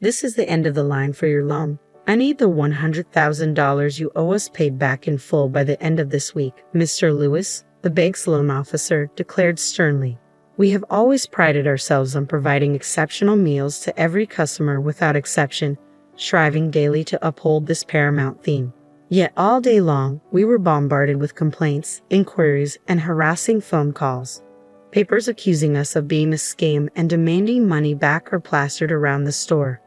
This is the end of the line for your loan. I need the $100,000 you owe us paid back in full by the end of this week, Mr. Lewis, the bank's loan officer, declared sternly. We have always prided ourselves on providing exceptional meals to every customer without exception, striving daily to uphold this paramount theme. Yet all day long, we were bombarded with complaints, inquiries, and harassing phone calls. Papers accusing us of being a scam and demanding money back are plastered around the store.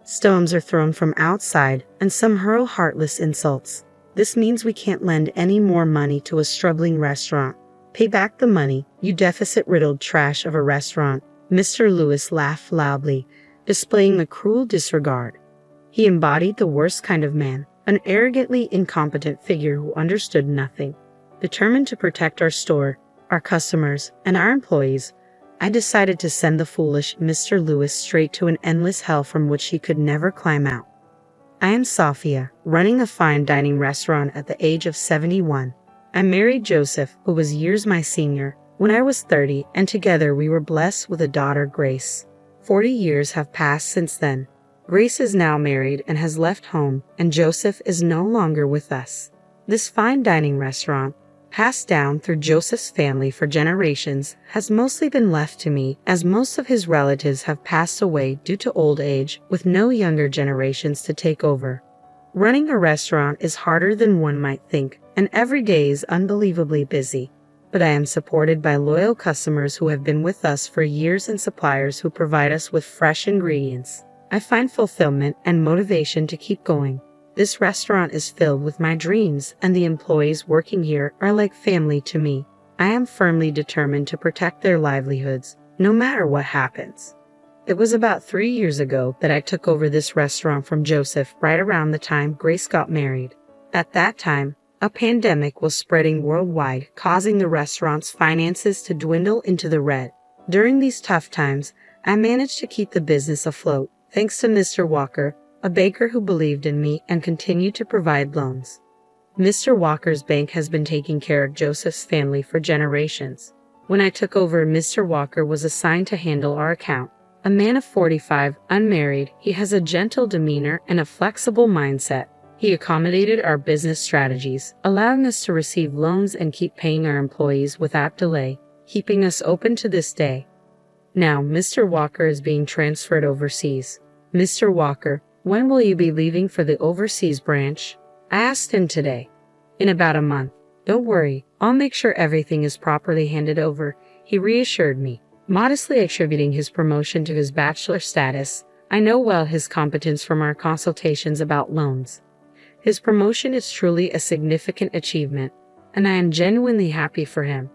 Stones are thrown from outside, and some hurl heartless insults. This means we can't lend any more money to a struggling restaurant. Pay back the money, you deficit-riddled trash of a restaurant. Mr. Lewis laughed loudly, displaying the cruel disregard. He embodied the worst kind of man, an arrogantly incompetent figure who understood nothing. Determined to protect our store, our customers, and our employees, I decided to send the foolish Mr. Lewis straight to an endless hell from which he could never climb out. I am Sophia, running a fine dining restaurant at the age of 71. I married Joseph, who was years my senior, when I was 30, and together we were blessed with a daughter, Grace. 40 years have passed since then. Grace is now married and has left home, and Joseph is no longer with us. This fine dining restaurant, passed down through Joseph's family for generations, has mostly been left to me, as most of his relatives have passed away due to old age, with no younger generations to take over. Running a restaurant is harder than one might think, and every day is unbelievably busy. But I am supported by loyal customers who have been with us for years and suppliers who provide us with fresh ingredients. I find fulfillment and motivation to keep going. This restaurant is filled with my dreams, and the employees working here are like family to me. I am firmly determined to protect their livelihoods, no matter what happens. It was about 3 years ago that I took over this restaurant from Joseph, right around the time Grace got married. At that time, a pandemic was spreading worldwide, causing the restaurant's finances to dwindle into the red. During these tough times, I managed to keep the business afloat, thanks to Mr. Walker, a banker who believed in me and continued to provide loans. Mr. Walker's bank has been taking care of Joseph's family for generations. When I took over, Mr. Walker was assigned to handle our account. A man of 45, unmarried, he has a gentle demeanor and a flexible mindset. He accommodated our business strategies, allowing us to receive loans and keep paying our employees without delay, keeping us open to this day. Now, Mr. Walker is being transferred overseas. Mr. Walker, when will you be leaving for the overseas branch? I asked him today. In about a month. Don't worry, I'll make sure everything is properly handed over, he reassured me. Modestly attributing his promotion to his bachelor status, I know well his competence from our consultations about loans. His promotion is truly a significant achievement, and I am genuinely happy for him.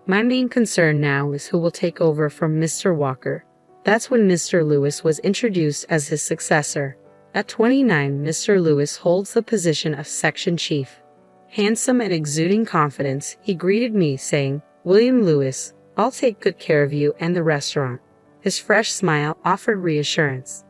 My main concern now is who will take over from Mr. Walker. That's when Mr. Lewis was introduced as his successor. At 29, Mr. Lewis holds the position of section chief. Handsome and exuding confidence, he greeted me saying, "William Lewis, I'll take good care of you and the restaurant." His fresh smile offered reassurance.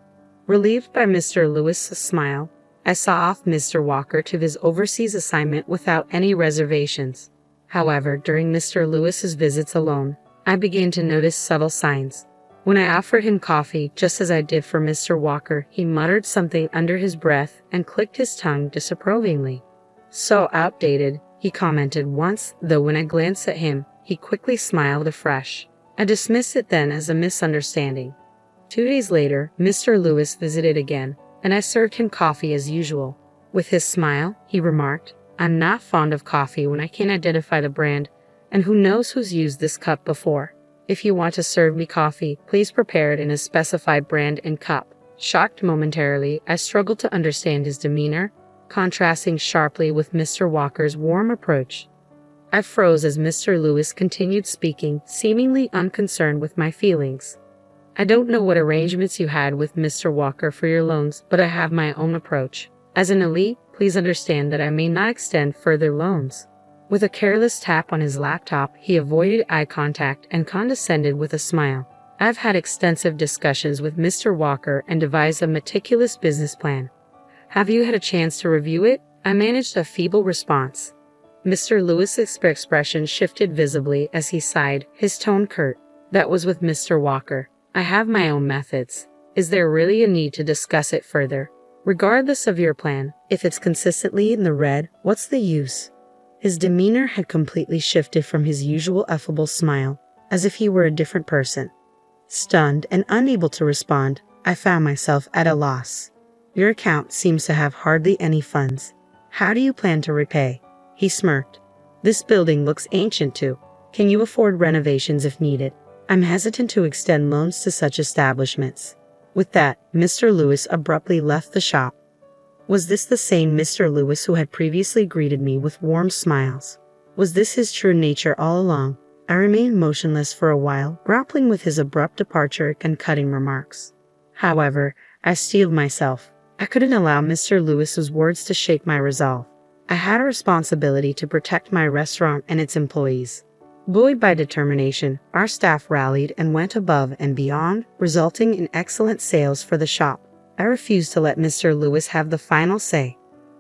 Relieved by Mr. Lewis's smile, I saw off Mr. Walker to his overseas assignment without any reservations. However, during Mr. Lewis's visits alone, I began to notice subtle signs. When I offered him coffee, just as I did for Mr. Walker, he muttered something under his breath and clicked his tongue disapprovingly. "So outdated," he commented once, though when I glanced at him, he quickly smiled afresh. I dismissed it then as a misunderstanding. 2 days later, Mr. Lewis visited again, and I served him coffee as usual. With his smile, he remarked, "I'm not fond of coffee when I can't identify the brand, and who knows who's used this cup before. If you want to serve me coffee, please prepare it in a specified brand and cup." Shocked momentarily, I struggled to understand his demeanor, contrasting sharply with Mr. Walker's warm approach. I froze as Mr. Lewis continued speaking, seemingly unconcerned with my feelings. "I don't know what arrangements you had with Mr. Walker for your loans, but I have my own approach. As an elite, please understand that I may not extend further loans." With a careless tap on his laptop, he avoided eye contact and condescended with a smile. "I've had extensive discussions with Mr. Walker and devised a meticulous business plan. Have you had a chance to review it?" I managed a feeble response. Mr. Lewis's expression shifted visibly as he sighed, his tone curt. "That was with Mr. Walker. I have my own methods. Is there really a need to discuss it further? Regardless of your plan, if it's consistently in the red, what's the use? His demeanor had completely shifted from his usual affable smile, as if he were a different person. Stunned and unable to respond, I found myself at a loss. Your account seems to have hardly any funds. How do you plan to repay? He smirked. This building looks ancient too. Can you afford renovations if needed? I'm hesitant to extend loans to such establishments. With that, Mr. Lewis abruptly left the shop. Was this the same Mr. Lewis who had previously greeted me with warm smiles? Was this his true nature all along? I remained motionless for a while, grappling with his abrupt departure and cutting remarks. However, I steeled myself. I couldn't allow Mr. Lewis's words to shake my resolve. I had a responsibility to protect my restaurant and its employees. Buoyed by determination, our staff rallied and went above and beyond, resulting in excellent sales for the shop. I refused to let Mr. Lewis have the final say.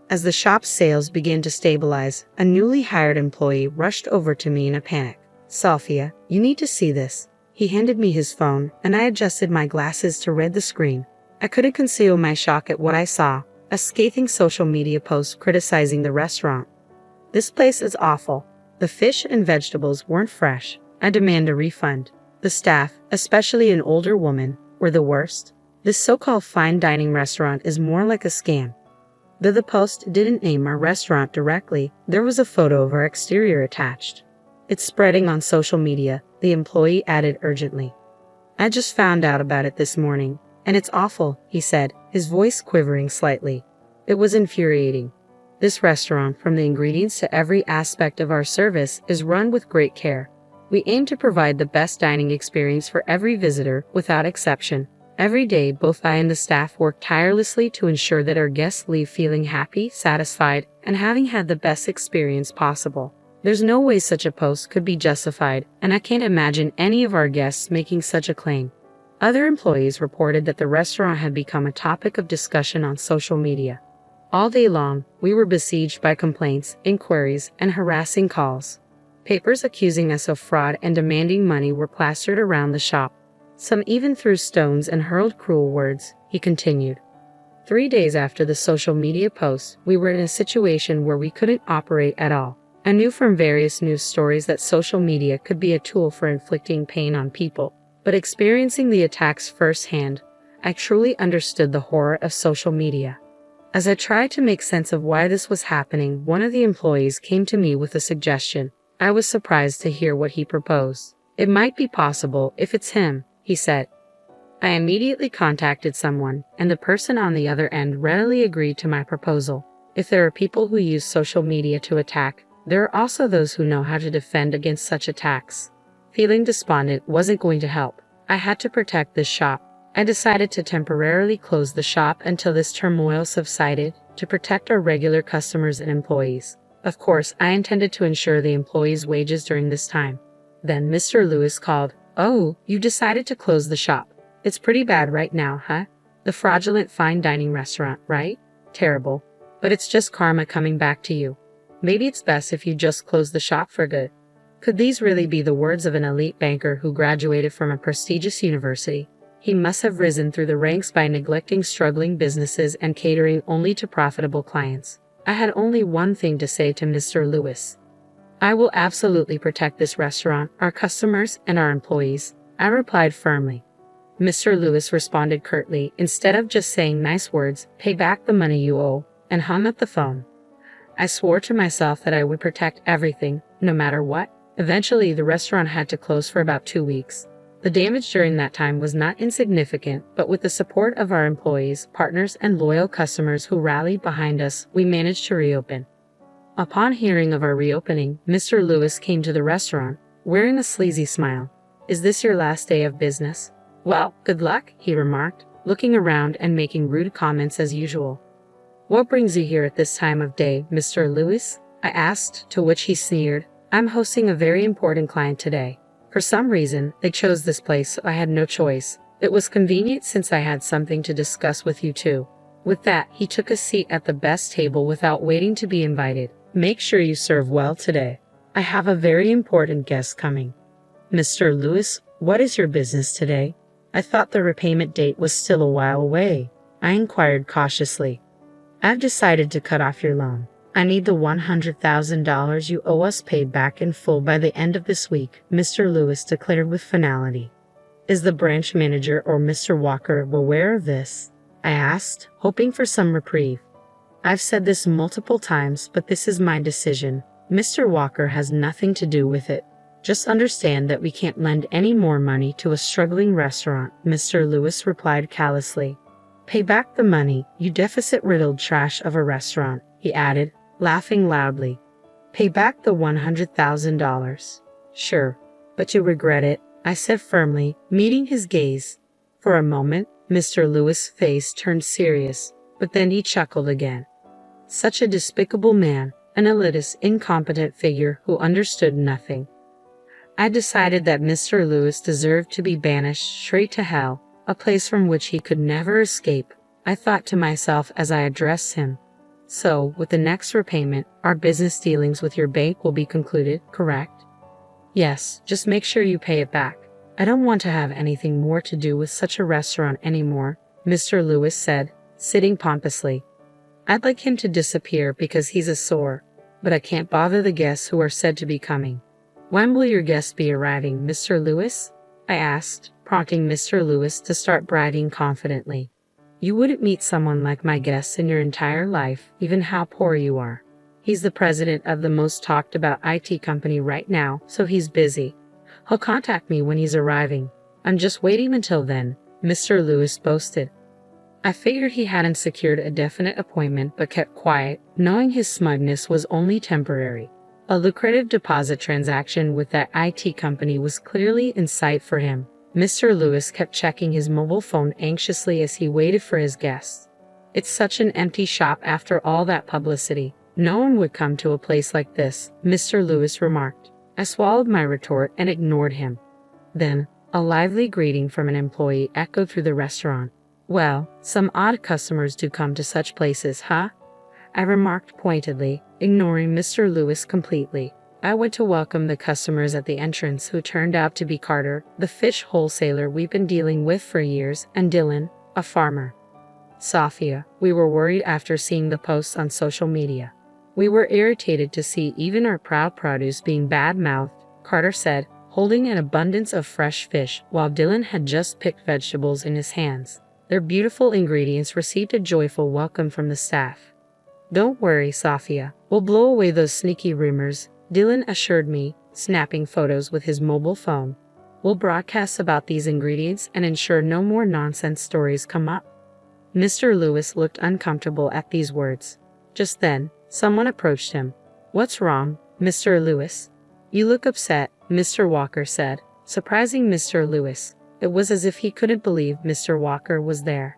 As the shop's sales began to stabilize, a newly hired employee rushed over to me in a panic. Sophia, you need to see this. He handed me his phone, and I adjusted my glasses to read the screen. I couldn't conceal my shock at what I saw, a scathing social media post criticizing the restaurant. This place is awful. The fish and vegetables weren't fresh. I demand a refund. The staff, especially an older woman, were the worst. This so-called fine dining restaurant is more like a scam. Though the post didn't name our restaurant directly, there was a photo of our exterior attached. It's spreading on social media, the employee added urgently. I just found out about it this morning, and it's awful, he said, his voice quivering slightly. It was infuriating. This restaurant, from the ingredients to every aspect of our service, is run with great care. We aim to provide the best dining experience for every visitor, without exception. Every day, both I and the staff work tirelessly to ensure that our guests leave feeling happy, satisfied, and having had the best experience possible. There's no way such a post could be justified, and I can't imagine any of our guests making such a claim. Other employees reported that the restaurant had become a topic of discussion on social media. All day long, we were besieged by complaints, inquiries, and harassing calls. Papers accusing us of fraud and demanding money were plastered around the shop. Some even threw stones and hurled cruel words, he continued. 3 days after the social media post, we were in a situation where we couldn't operate at all. I knew from various news stories that social media could be a tool for inflicting pain on people, but experiencing the attacks firsthand, I truly understood the horror of social media. As I tried to make sense of why this was happening, one of the employees came to me with a suggestion. I was surprised to hear what he proposed. It might be possible if it's him, he said. I immediately contacted someone, and the person on the other end readily agreed to my proposal. If there are people who use social media to attack, there are also those who know how to defend against such attacks. Feeling despondent wasn't going to help. I had to protect this shop. I decided to temporarily close the shop until this turmoil subsided, to protect our regular customers and employees. Of course, I intended to ensure the employees' wages during this time. Then Mr. Lewis called. Oh, you decided to close the shop. It's pretty bad right now, huh? The fraudulent fine dining restaurant, right? Terrible. But it's just karma coming back to you. Maybe it's best if you just close the shop for good. Could these really be the words of an elite banker who graduated from a prestigious university? He must have risen through the ranks by neglecting struggling businesses and catering only to profitable clients. I had only one thing to say to Mr. Lewis. I will absolutely protect this restaurant, our customers, and our employees, I replied firmly. Mr. Lewis responded curtly, instead of just saying nice words, pay back the money you owe, and hung up the phone. I swore to myself that I would protect everything, no matter what. Eventually, the restaurant had to close for about 2 weeks. The damage during that time was not insignificant, but with the support of our employees, partners, and loyal customers who rallied behind us, we managed to reopen. Upon hearing of our reopening, Mr. Lewis came to the restaurant, wearing a sleazy smile. Is this your last day of business? Well, good luck, he remarked, looking around and making rude comments as usual. What brings you here at this time of day, Mr. Lewis? I asked, to which he sneered. I'm hosting a very important client today. For some reason, they chose this place, so I had no choice. It was convenient since I had something to discuss with you too. With that, he took a seat at the best table without waiting to be invited. Make sure you serve well today. I have a very important guest coming. Mr. Lewis, what is your business today? I thought the repayment date was still a while away. I inquired cautiously. I've decided to cut off your loan. I need the $100,000 you owe us paid back in full by the end of this week, Mr. Lewis declared with finality. Is the branch manager or Mr. Walker aware of this? I asked, hoping for some reprieve. I've said this multiple times, but this is my decision. Mr. Walker has nothing to do with it. Just understand that we can't lend any more money to a struggling restaurant, Mr. Lewis replied callously. Pay back the money, you deficit-riddled trash of a restaurant, he added, laughing loudly. Pay back the $100,000. Sure, but you regret it, I said firmly, meeting his gaze. For a moment, Mr. Lewis' face turned serious, but then he chuckled again. Such a despicable man, an elitist, incompetent figure who understood nothing. I decided that Mr. Lewis deserved to be banished straight to hell, a place from which he could never escape, I thought to myself as I addressed him. So, with the next repayment, our business dealings with your bank will be concluded, correct? Yes, just make sure you pay it back. I don't want to have anything more to do with such a restaurant anymore, Mr. Lewis said, sitting pompously. I'd like him to disappear because he's a sore, but I can't bother the guests who are said to be coming. When will your guests be arriving, Mr. Lewis? I asked, prompting Mr. Lewis to start bragging confidently. You wouldn't meet someone like my guests in your entire life, even how poor you are. He's the president of the most talked about IT company right now, so he's busy. He'll contact me when he's arriving. I'm just waiting until then, Mr. Lewis boasted. I figured he hadn't secured a definite appointment but kept quiet, knowing his smugness was only temporary. A lucrative deposit transaction with that IT company was clearly in sight for him. Mr. Lewis kept checking his mobile phone anxiously as he waited for his guests. It's such an empty shop after all that publicity. No one would come to a place like this, Mr. Lewis remarked. I swallowed my retort and ignored him. Then, a lively greeting from an employee echoed through the restaurant. Well, some odd customers do come to such places, huh? I remarked pointedly, ignoring Mr. Lewis completely. I went to welcome the customers at the entrance, who turned out to be Carter, the fish wholesaler we've been dealing with for years, and Dylan, a farmer. Sophia, we were worried after seeing the posts on social media. We were irritated to see even our proud produce being bad-mouthed, Carter said, holding an abundance of fresh fish while Dylan had just picked vegetables in his hands. Their beautiful ingredients received a joyful welcome from the staff. Don't worry, Sophia. We'll blow away those sneaky rumors, Dylan assured me, snapping photos with his mobile phone. We'll broadcast about these ingredients and ensure no more nonsense stories come up. Mr. Lewis looked uncomfortable at these words. Just then, someone approached him. What's wrong, Mr. Lewis? You look upset, Mr. Walker said, surprising Mr. Lewis. It was as if he couldn't believe Mr. Walker was there.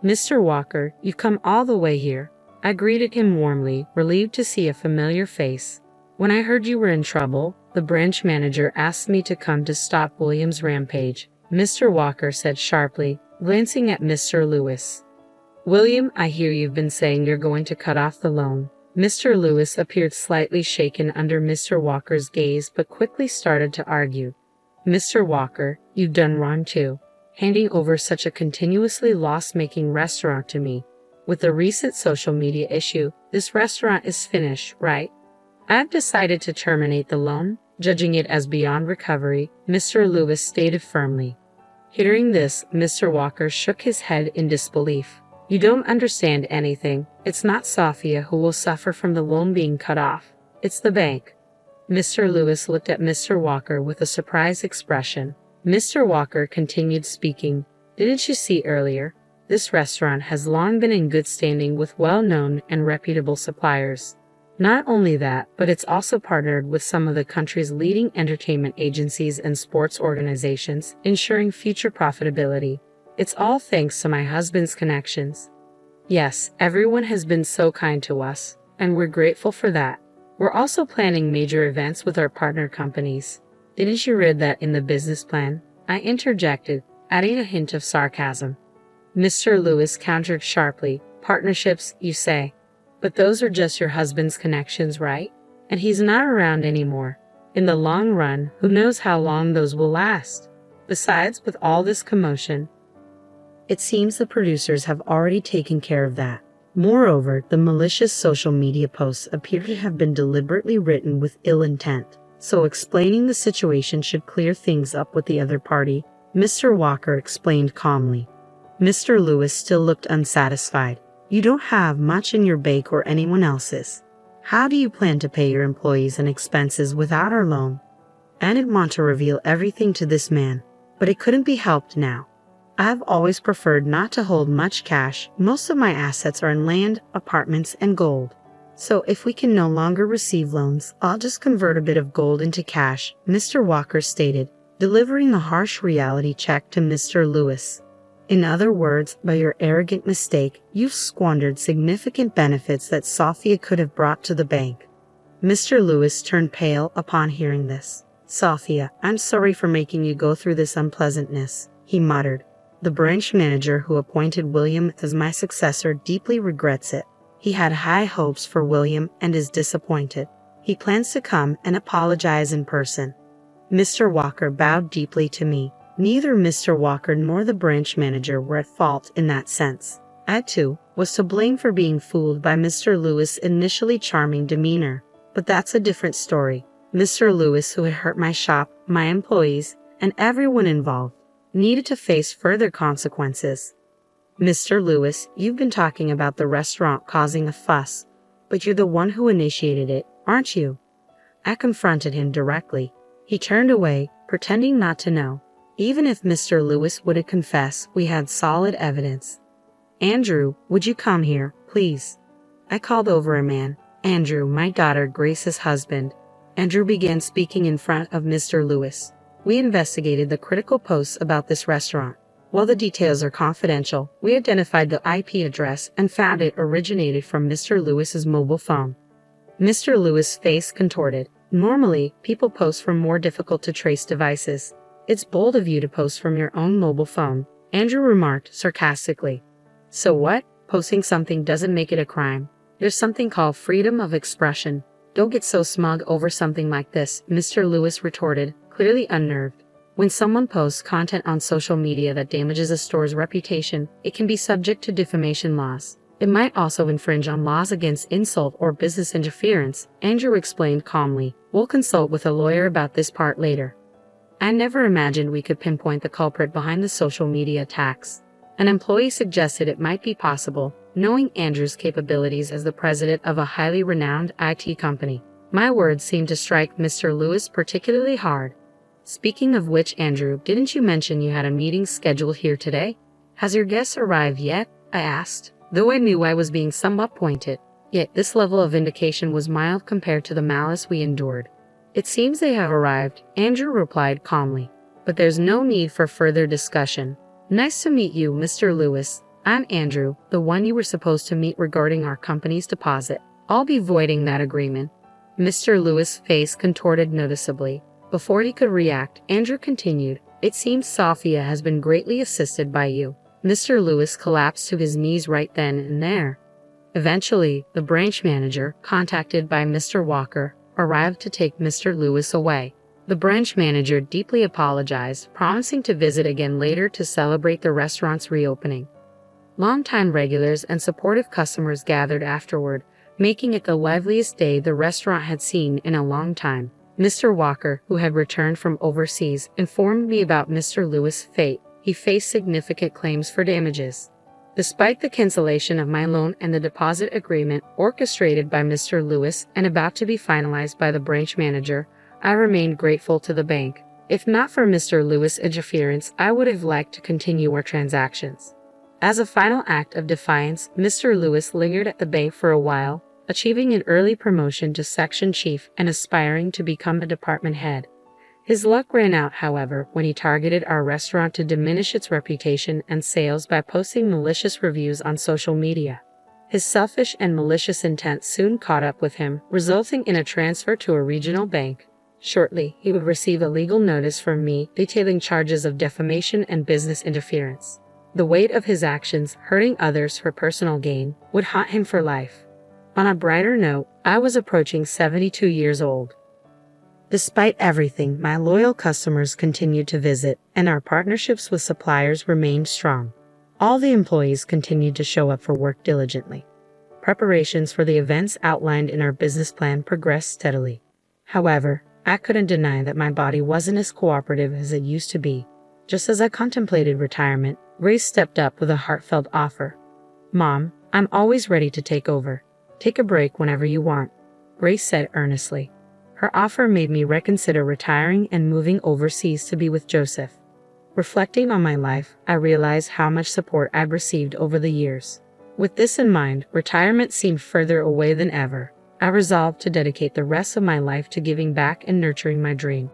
Mr. Walker, you've come all the way here. I greeted him warmly, relieved to see a familiar face. When I heard you were in trouble, the branch manager asked me to come to stop William's rampage, Mr. Walker said sharply, glancing at Mr. Lewis. William, I hear you've been saying you're going to cut off the loan. Mr. Lewis appeared slightly shaken under Mr. Walker's gaze but quickly started to argue. Mr. Walker, you've done wrong too, handing over such a continuously loss-making restaurant to me. With the recent social media issue, this restaurant is finished, right? I've decided to terminate the loan, judging it as beyond recovery, Mr. Lewis stated firmly. Hearing this, Mr. Walker shook his head in disbelief. You don't understand anything. It's not Sophia who will suffer from the loan being cut off. It's the bank. Mr. Lewis looked at Mr. Walker with a surprised expression. Mr. Walker continued speaking. Didn't you see earlier? This restaurant has long been in good standing with well-known and reputable suppliers. Not only that, but it's also partnered with some of the country's leading entertainment agencies and sports organizations, ensuring future profitability. It's all thanks to my husband's connections. Yes, everyone has been so kind to us, and we're grateful for that. We're also planning major events with our partner companies. Didn't you read that in the business plan? I interjected, adding a hint of sarcasm. Mr. Lewis countered sharply. Partnerships, you say? But those are just your husband's connections, right? And he's not around anymore. In the long run, who knows how long those will last? Besides, with all this commotion, it seems the producers have already taken care of that. Moreover, the malicious social media posts appear to have been deliberately written with ill intent, so explaining the situation should clear things up with the other party, Mr. Walker explained calmly. Mr. Lewis still looked unsatisfied. You don't have much in your bank or anyone else's. How do you plan to pay your employees and expenses without our loan? I didn't want to reveal everything to this man, but it couldn't be helped now. I've always preferred not to hold much cash. Most of my assets are in land, apartments, and gold. So if we can no longer receive loans, I'll just convert a bit of gold into cash, Mr. Walker stated, delivering a harsh reality check to Mr. Lewis. In other words, by your arrogant mistake, you've squandered significant benefits that Sophia could have brought to the bank. Mr. Lewis turned pale upon hearing this. Sophia, I'm sorry for making you go through this unpleasantness, he muttered. The branch manager who appointed William as my successor deeply regrets it. He had high hopes for William and is disappointed. He plans to come and apologize in person. Mr. Walker bowed deeply to me. Neither Mr. Walker nor the branch manager were at fault in that sense. I, too, was to blame for being fooled by Mr. Lewis' initially charming demeanor. But that's a different story. Mr. Lewis, who had hurt my shop, my employees, and everyone involved, needed to face further consequences. Mr. Lewis, you've been talking about the restaurant causing a fuss, but you're the one who initiated it, aren't you? I confronted him directly. He turned away, pretending not to know. Even if Mr. Lewis wouldn't confess, we had solid evidence. Andrew, would you come here, please? I called over a man. Andrew, my daughter Grace's husband. Andrew began speaking in front of Mr. Lewis. We investigated the critical posts about this restaurant. While the details are confidential, we identified the IP address and found it originated from Mr. Lewis's mobile phone. Mr. Lewis' face contorted. Normally, people post from more difficult to trace devices. It's bold of you to post from your own mobile phone, Andrew remarked sarcastically. So what? Posting something doesn't make it a crime. There's something called freedom of expression. Don't get so smug over something like this, Mr. Lewis retorted, clearly unnerved. When someone posts content on social media that damages a store's reputation, it can be subject to defamation laws. It might also infringe on laws against insult or business interference, Andrew explained calmly. We'll consult with a lawyer about this part later. I never imagined we could pinpoint the culprit behind the social media attacks. An employee suggested it might be possible, knowing Andrew's capabilities as the president of a highly renowned IT company. My words seemed to strike Mr. Lewis particularly hard. Speaking of which, Andrew, didn't you mention you had a meeting scheduled here today? Has your guest arrived yet? I asked, though I knew I was being somewhat pointed. Yet this level of vindication was mild compared to the malice we endured. It seems they have arrived, Andrew replied calmly. But there's no need for further discussion. Nice to meet you, Mr. Lewis. I'm Andrew, the one you were supposed to meet regarding our company's deposit. I'll be voiding that agreement. Mr. Lewis' face contorted noticeably. Before he could react, Andrew continued, It seems Sophia has been greatly assisted by you. Mr. Lewis collapsed to his knees right then and there. Eventually, the branch manager, contacted by Mr. Walker, arrived to take Mr. Lewis away. The branch manager deeply apologized, promising to visit again later to celebrate the restaurant's reopening. Longtime regulars and supportive customers gathered afterward, making it the liveliest day the restaurant had seen in a long time. Mr. Walker, who had returned from overseas, informed me about Mr. Lewis' fate. He faced significant claims for damages. Despite the cancellation of my loan and the deposit agreement orchestrated by Mr. Lewis and about to be finalized by the branch manager, I remained grateful to the bank. If not for Mr. Lewis' interference, I would have liked to continue our transactions. As a final act of defiance, Mr. Lewis lingered at the bank for a while, achieving an early promotion to section chief and aspiring to become a department head. His luck ran out, however, when he targeted our restaurant to diminish its reputation and sales by posting malicious reviews on social media. His selfish and malicious intent soon caught up with him, resulting in a transfer to a regional bank. Shortly, he would receive a legal notice from me detailing charges of defamation and business interference. The weight of his actions, hurting others for personal gain, would haunt him for life. On a brighter note, I was approaching 72 years old. Despite everything, my loyal customers continued to visit, and our partnerships with suppliers remained strong. All the employees continued to show up for work diligently. Preparations for the events outlined in our business plan progressed steadily. However, I couldn't deny that my body wasn't as cooperative as it used to be. Just as I contemplated retirement, Grace stepped up with a heartfelt offer. "Mom, I'm always ready to take over. Take a break whenever you want," Grace said earnestly. Her offer made me reconsider retiring and moving overseas to be with Joseph. Reflecting on my life, I realized how much support I've received over the years. With this in mind, retirement seemed further away than ever. I resolved to dedicate the rest of my life to giving back and nurturing my dream.